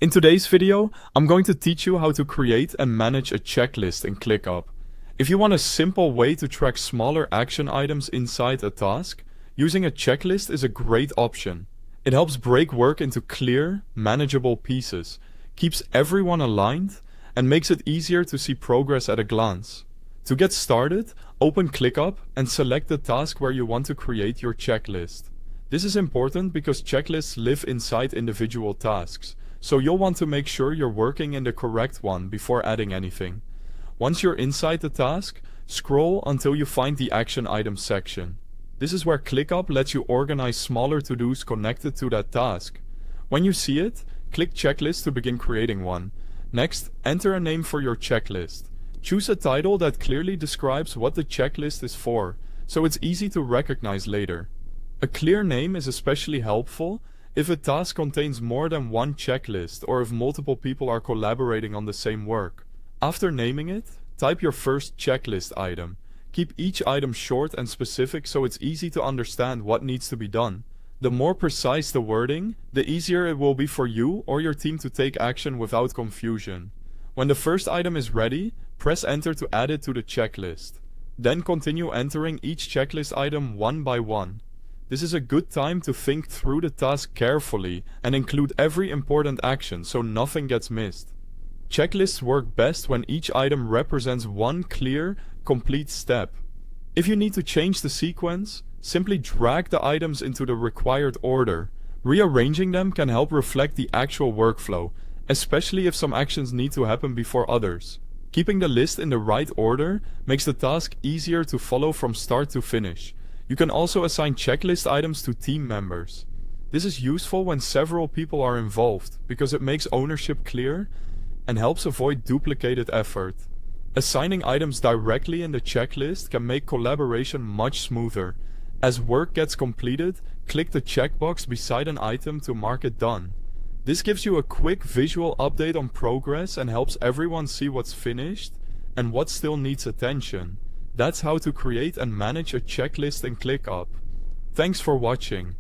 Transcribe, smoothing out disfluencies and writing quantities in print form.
In today's video, I'm going to teach you how to create and manage a checklist in ClickUp. If you want a simple way to track smaller action items inside a task, using a checklist is a great option. It helps break work into clear, manageable pieces, keeps everyone aligned, and makes it easier to see progress at a glance. To get started, open ClickUp and select the task where you want to create your checklist. This is important because checklists live inside individual tasks, so you'll want to make sure you're working in the correct one before adding anything. Once you're inside the task, scroll until you find the Action Items section. This is where ClickUp lets you organize smaller to-dos connected to that task. When you see it, click Checklist to begin creating one. Next, enter a name for your checklist. Choose a title that clearly describes what the checklist is for, so it's easy to recognize later. A clear name is especially helpful if a task contains more than one checklist or if multiple people are collaborating on the same work. After naming it, type your first checklist item. Keep each item short and specific so it's easy to understand what needs to be done. The more precise the wording, the easier it will be for you or your team to take action without confusion. When the first item is ready, press enter to add it to the checklist. Then continue entering each checklist item one by one. This is a good time to think through the task carefully and include every important action so nothing gets missed. Checklists work best when each item represents one clear, complete step. If you need to change the sequence, simply drag the items into the required order. Rearranging them can help reflect the actual workflow, especially if some actions need to happen before others. Keeping the list in the right order makes the task easier to follow from start to finish. You can also assign checklist items to team members. This is useful when several people are involved because it makes ownership clear and helps avoid duplicated effort. Assigning items directly in the checklist can make collaboration much smoother. As work gets completed, click the checkbox beside an item to mark it done. This gives you a quick visual update on progress and helps everyone see what's finished and what still needs attention. That's how to create and manage a checklist in ClickUp. Thanks for watching.